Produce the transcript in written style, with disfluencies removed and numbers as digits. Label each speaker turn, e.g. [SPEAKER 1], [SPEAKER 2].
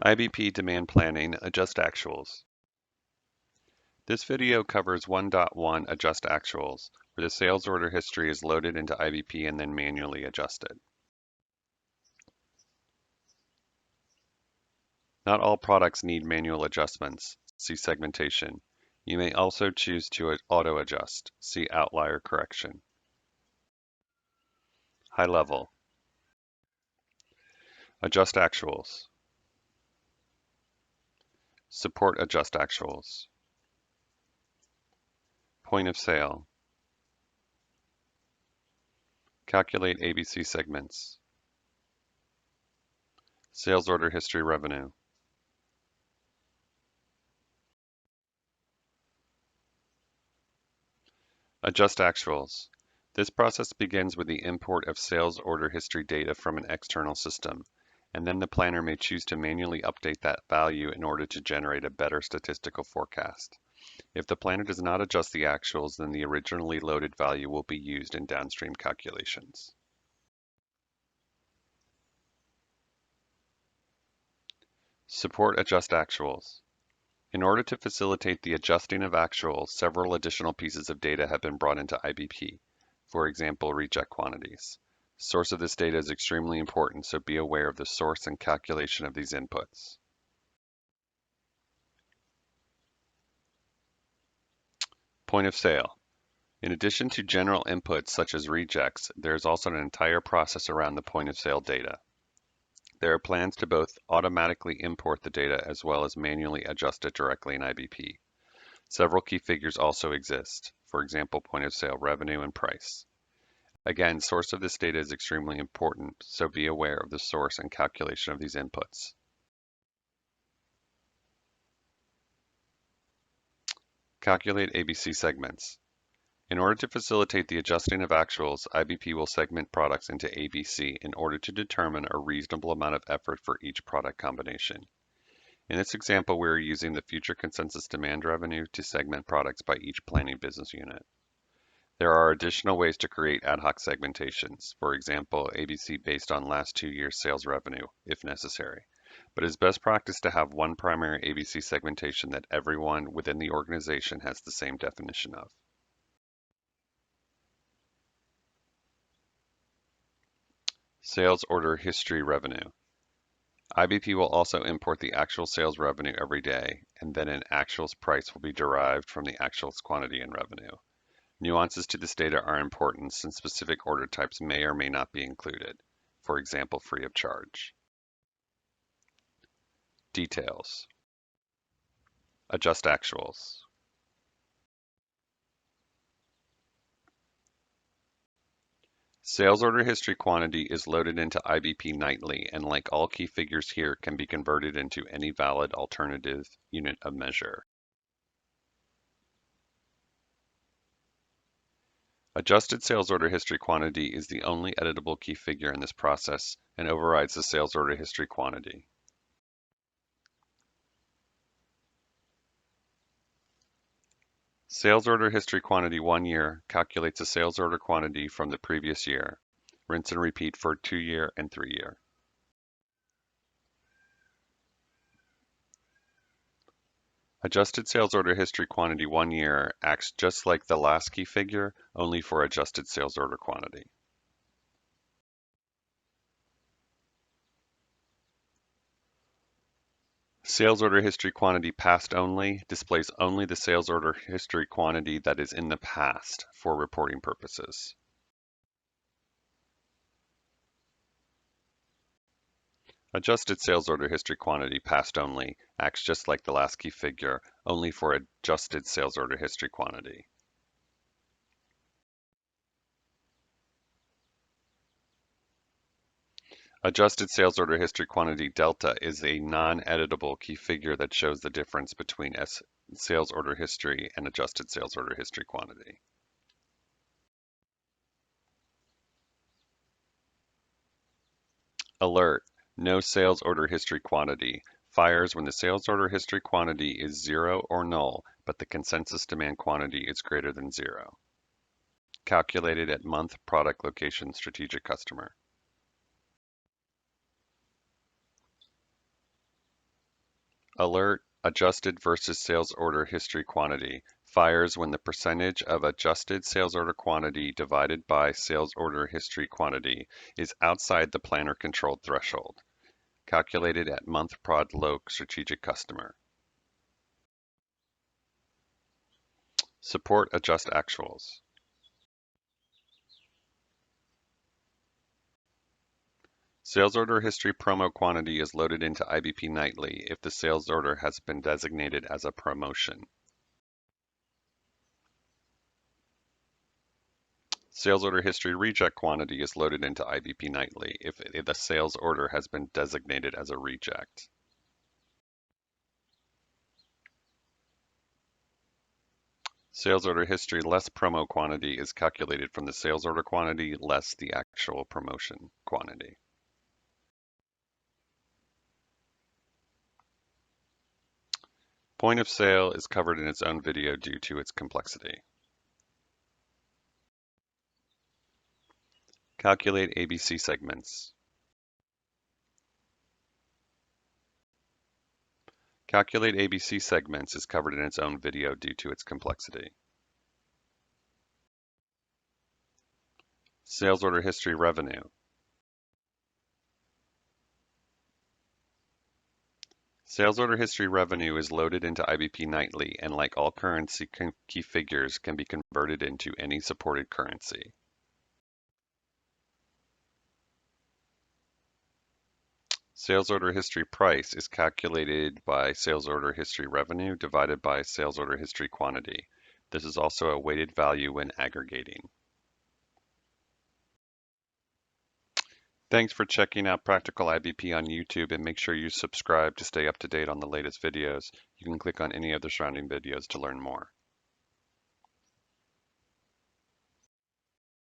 [SPEAKER 1] IBP Demand Planning, Adjust Actuals. This video covers 1.1 Adjust Actuals, where the sales order history is loaded into IBP and then manually adjusted. Not all products need manual adjustments. See segmentation. You may also choose to auto-adjust. See outlier correction. High level. Adjust Actuals. Support Adjust Actuals. Point of sale. Calculate ABC segments. Sales order history revenue. Adjust Actuals. This process begins with the import of sales order history data from an external system, and then the planner may choose to manually update that value in order to generate a better statistical forecast. If the planner does not adjust the actuals, then the originally loaded value will be used in downstream calculations. Support Adjust Actuals. In order to facilitate the adjusting of actuals, several additional pieces of data have been brought into IBP. For example, reject quantities. Source of this data is extremely important, so be aware of the source and calculation of these inputs. Point of sale. In addition to general inputs such as rejects, there is also an entire process around the point of sale data. There are plans to both automatically import the data as well as manually adjust it directly in IBP. Several key figures also exist, for example, point of sale revenue and price. Again, source of this data is extremely important, so be aware of the source and calculation of these inputs. Calculate ABC segments. In order to facilitate the adjusting of actuals, IBP will segment products into ABC in order to determine a reasonable amount of effort for each product combination. In this example, we are using the future consensus demand revenue to segment products by each planning business unit. There are additional ways to create ad hoc segmentations, for example, ABC based on last 2 years' sales revenue, if necessary. But it is best practice to have one primary ABC segmentation that everyone within the organization has the same definition of. Sales order history revenue. IBP will also import the actual sales revenue every day, and then an actuals price will be derived from the actuals quantity and revenue. Nuances to this data are important since specific order types may or may not be included, for example, free of charge. Details. Adjust actuals. Sales order history quantity is loaded into IBP nightly, and like all key figures here, can be converted into any valid alternative unit of measure. Adjusted sales order history quantity is the only editable key figure in this process and overrides the sales order history quantity. Sales order history quantity 1 year calculates a sales order quantity from the previous year. Rinse and repeat for 2 year and 3 year. Adjusted sales order history quantity 1 year acts just like the last key figure, only for adjusted sales order quantity. Sales order history quantity past only displays only the sales order history quantity that is in the past for reporting purposes. Adjusted sales order history quantity past only acts just like the last key figure, only for adjusted sales order history quantity. Adjusted sales order history quantity delta is a non-editable key figure that shows the difference between sales order history and adjusted sales order history quantity. Alert: no sales order history quantity. Fires when the sales order history quantity is 0 or null, but the consensus demand quantity is greater than 0. Calculated at month, product, location, strategic customer. Alert, adjusted versus sales order history quantity, fires when the percentage of adjusted sales order quantity divided by sales order history quantity is outside the planner controlled threshold, calculated at month prod low strategic customer. Support adjust actuals. Sales order history promo quantity is loaded into IBP nightly if the sales order has been designated as a promotion. Sales order history reject quantity is loaded into IBP nightly if the sales order has been designated as a reject. Sales order history less promo quantity is calculated from the sales order quantity less the actual promotion quantity. Point of sale is covered in its own video due to its complexity. Calculate ABC segments. Calculate ABC segments is covered in its own video due to its complexity. Sales order history revenue. Sales order history revenue is loaded into IBP nightly and like all currency key figures can be converted into any supported currency. Sales order history price is calculated by sales order history revenue divided by sales order history quantity. This is also a weighted value when aggregating. Thanks for checking out Practical IBP on YouTube, and make sure you subscribe to stay up to date on the latest videos. You can click on any of the surrounding videos to learn more.